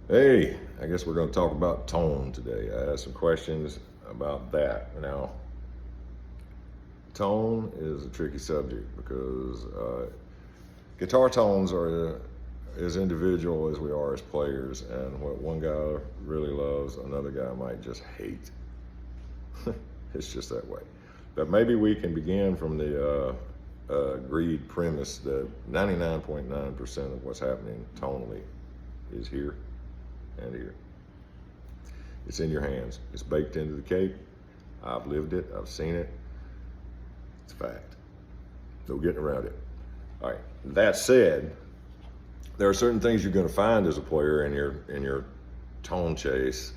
Hey, I guess we're going to talk about tone today. I have some questions about that. Now, tone is a tricky subject because guitar tones are as individual as we are as players, and what one guy really loves, another guy might just hate. It's just that way. But maybe we can begin from the agreed premise that 99.9% of what's happening tonally is here and here. It's in your hands. It's baked into the cake. I've lived it. I've seen it. It's a fact. No getting around it. All right. That said, there are certain things you're going to find as a player in your tone chase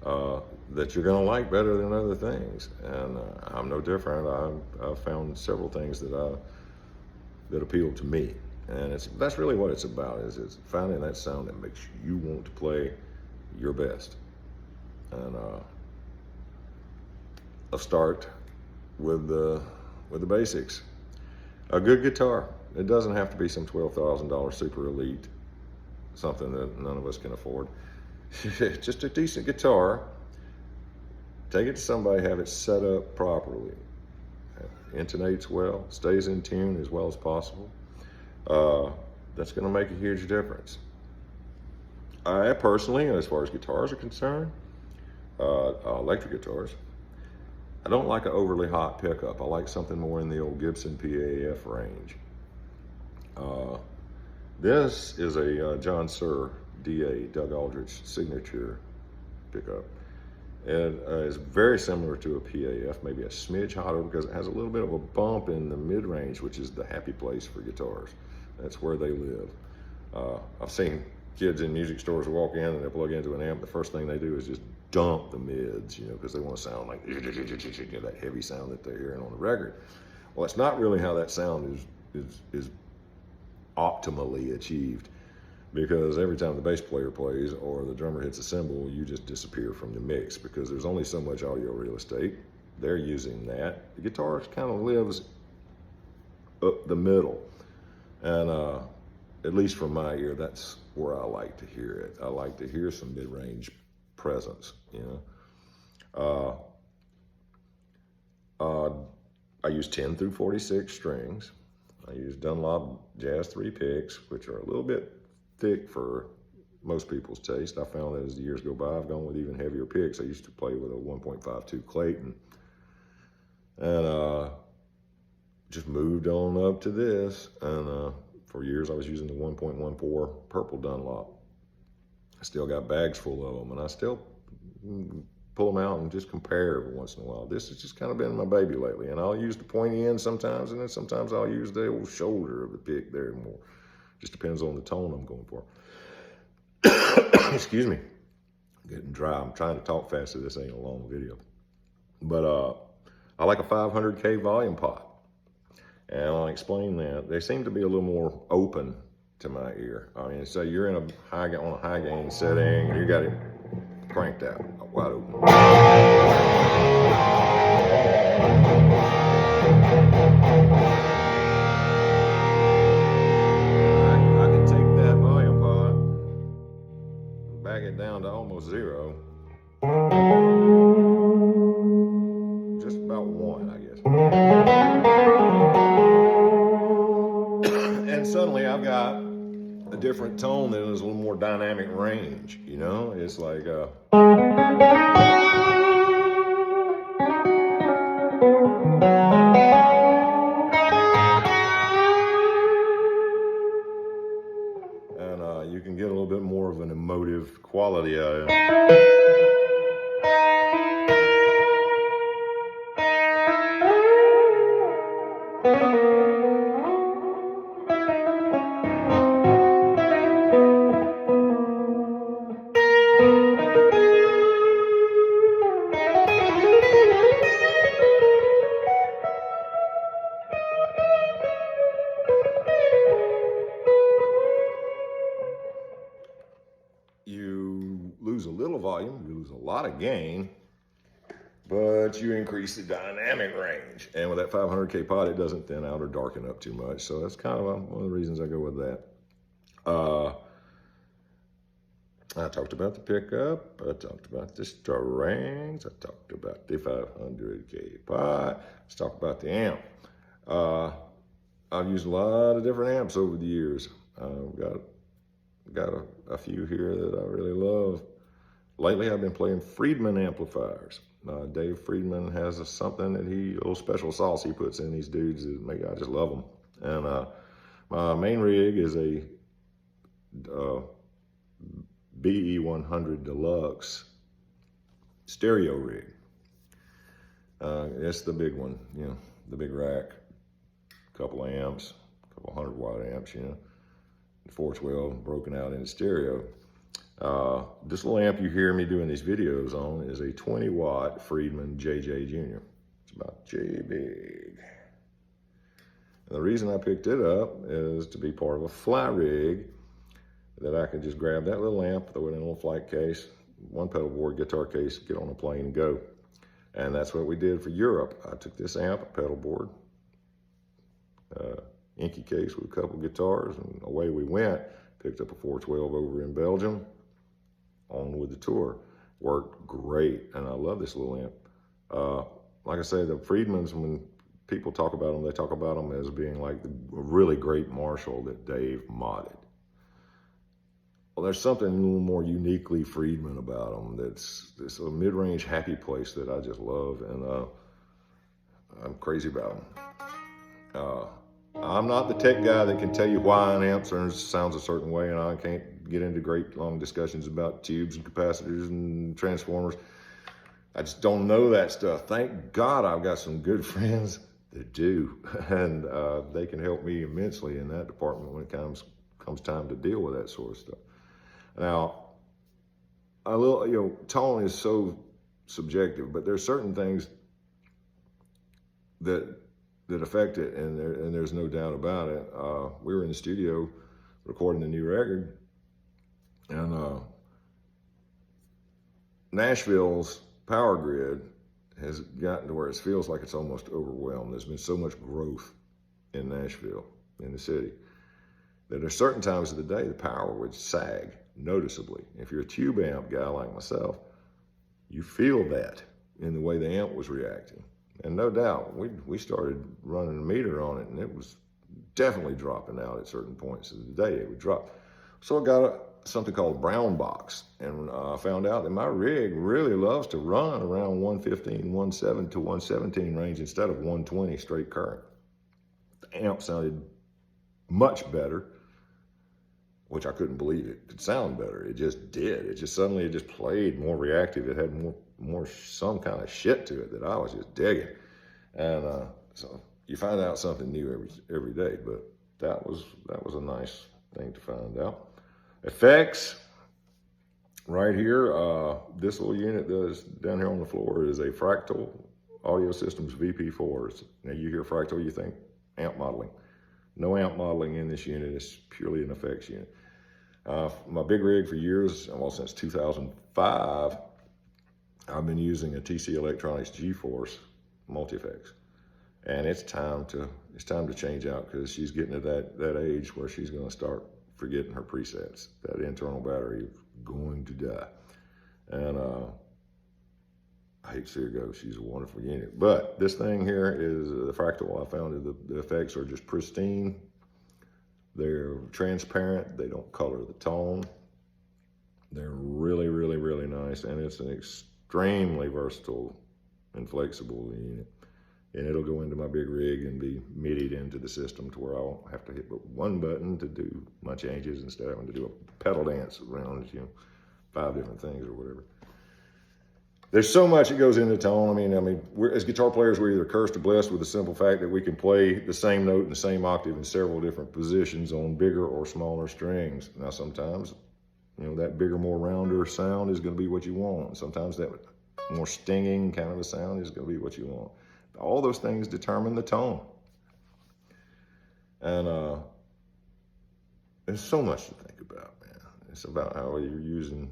that you're going to like better than other things, and I'm no different. I've found several things that appeal to me, and that's really what it's about. Is finding that sound that makes you want to play your best. And I'll start with the basics. A good guitar. It doesn't have to be some $12,000 super elite, something that none of us can afford. Just a decent guitar. Take it to somebody, have it set up properly. Intonates well, stays in tune as well as possible. That's going to make a huge difference. I personally, as far as guitars are concerned, electric guitars, I don't like an overly hot pickup. I like something more in the old Gibson PAF range. This is a John Suhr DA, Doug Aldrich signature pickup. It is very similar to a PAF, maybe a smidge hotter because it has a little bit of a bump in the mid-range, which is the happy place for guitars. That's where they live. I've seen kids in music stores walk in and they plug into an amp. The first thing they do is just dump the mids, because they want to sound like that heavy sound that they're hearing on the record. Well, it's not really how that sound is optimally achieved, because every time the bass player plays or the drummer hits a cymbal, you just disappear from the mix because there's only so much audio real estate. They're using that. The guitar kind of lives up the middle, and at least from my ear, that's where I like to hear it. I like to hear some mid-range presence, I use 10 through 46 strings. I use Dunlop Jazz 3 picks, which are a little bit thick for most people's taste. I found that as the years go by, I've gone with even heavier picks. I used to play with a 1.52 Clayton, and just moved on up to this. And for years, I was using the 1.14 purple Dunlop. I still got bags full of them, and I still pull them out and just compare every once in a while. This has just kind of been my baby lately, and I'll use the pointy end sometimes, and then sometimes I'll use the old shoulder of the pick there more. Just depends on the tone I'm going for. Excuse me. I'm getting dry. I'm trying to talk fast so this ain't a long video. But I like a 500K volume pot. And I'll explain that. They seem to be a little more open to my ear. I mean, say you're on a high gain setting, and you got it cranked out, wide open. I can take that volume pot, back it down to almost zero. Just about one, I guess. And suddenly I've got a different tone that is a little more dynamic range, It's like and you can get a little bit more of an emotive quality out of it. You lose a little volume, you lose a lot of gain, but you increase the dynamic range. And with that 500K pot, it doesn't thin out or darken up too much. So that's kind of one of the reasons I go with that. I talked about the pickup, I talked about the strings, I talked about the 500K pot, let's talk about the amp. I've used a lot of different amps over the years. I've got a few here that I really love. Lately, I've been playing Friedman amplifiers. Dave Friedman has something that a little special sauce he puts in these dudes that I just love them. And my main rig is a BE100 Deluxe stereo rig. It's the big one, the big rack, a couple amps, a couple 100-watt amps, 412 broken out into stereo. This little amp you hear me doing these videos on is a 20-watt Friedman JJ Jr. It's about J big. And the reason I picked it up is to be part of a fly rig that I could just grab that little amp, throw it in a little flight case, one pedal board, guitar case, get on a plane and go. And that's what we did for Europe. I took this amp, a pedal board, inky case with a couple guitars, and away we went. Picked up a 412 over in Belgium, on with the tour. Worked great, and I love this little amp. Like I say, the Friedmans, when people talk about them, they talk about them as being like the really great Marshall that Dave modded. Well, there's something a little more uniquely Friedman about them. That's a mid-range happy place that I just love, and I'm crazy about them. I'm not the tech guy that can tell you why an amp sounds a certain way, and I can't get into great long discussions about tubes and capacitors and transformers. I just don't know that stuff. Thank God I've got some good friends that do, and they can help me immensely in that department when it comes time to deal with that sort of stuff. Now, tone is so subjective, but there's certain things that affect it, and there's no doubt about it. We were in the studio recording the new record, and Nashville's power grid has gotten to where it feels like it's almost overwhelmed. There's been so much growth in Nashville, in the city, that there's certain times of the day the power would sag noticeably. If you're a tube amp guy like myself, you feel that in the way the amp was reacting. And no doubt, we started running a meter on it, and it was definitely dropping out at certain points of the day. It would drop. So I got something called a brown box, and I found out that my rig really loves to run around 115, 117 to 117 range instead of 120 straight current. The amp sounded much better, which I couldn't believe it could sound better. It just did. It just suddenly played more reactive. It had more some kind of shit to it that I was just digging. And so you find out something new every day, but that was a nice thing to find out. Effects, right here, this little unit that's down here on the floor is a Fractal Audio Systems VP4s. Now you hear Fractal, you think amp modeling. No amp modeling in this unit, it's purely an effects unit. My big rig for years, well, since 2005, I've been using a TC Electronics GeForce Multi-Effects, and it's time to change out, because she's getting to that age where she's going to start forgetting her presets. That internal battery is going to die, and I hate to see her go. She's a wonderful unit. But this thing here is the Fractal. I found that the effects are just pristine. They're transparent. They don't color the tone. They're really, really, really nice, and it's an extremely versatile and flexible unit. And it'll go into my big rig and be MIDI'd into the system to where I won't have to hit but one button to do my changes instead of having to do a pedal dance around, 5 different things or whatever. There's so much that goes into tone. I mean, we're, as guitar players, we're either cursed or blessed with the simple fact that we can play the same note in the same octave in several different positions on bigger or smaller strings. Now, sometimes, that bigger, more rounder sound is going to be what you want. Sometimes that more stinging kind of a sound is going to be what you want. All those things determine the tone. And there's so much to think about, man. It's about how you're using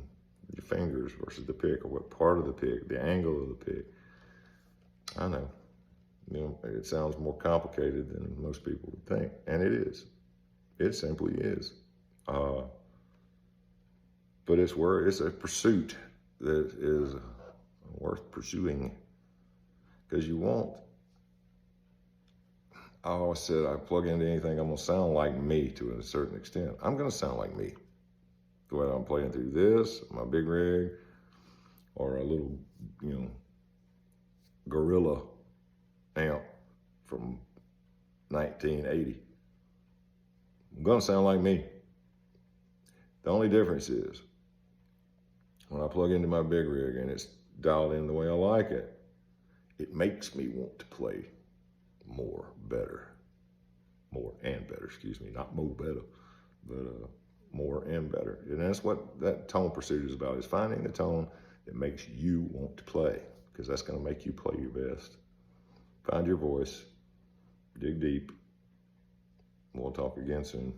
your fingers versus the pick, or what part of the pick, the angle of the pick. I know, it sounds more complicated than most people would think, and it is. It simply is. but it's a pursuit that is worth pursuing, because you won't. I always said I plug into anything, I'm gonna sound like me to a certain extent. I'm gonna sound like me. The way I'm playing through this, my big rig, or a little, Gorilla amp from 1980. I'm gonna sound like me. The only difference is when I plug into my big rig and it's dialed in the way I like it, it makes me want to play more and better, excuse me, not more better, but more and better. And that's what that tone pursuit is about, is finding the tone that makes you want to play, because that's gonna make you play your best. Find your voice, dig deep. We'll talk again soon.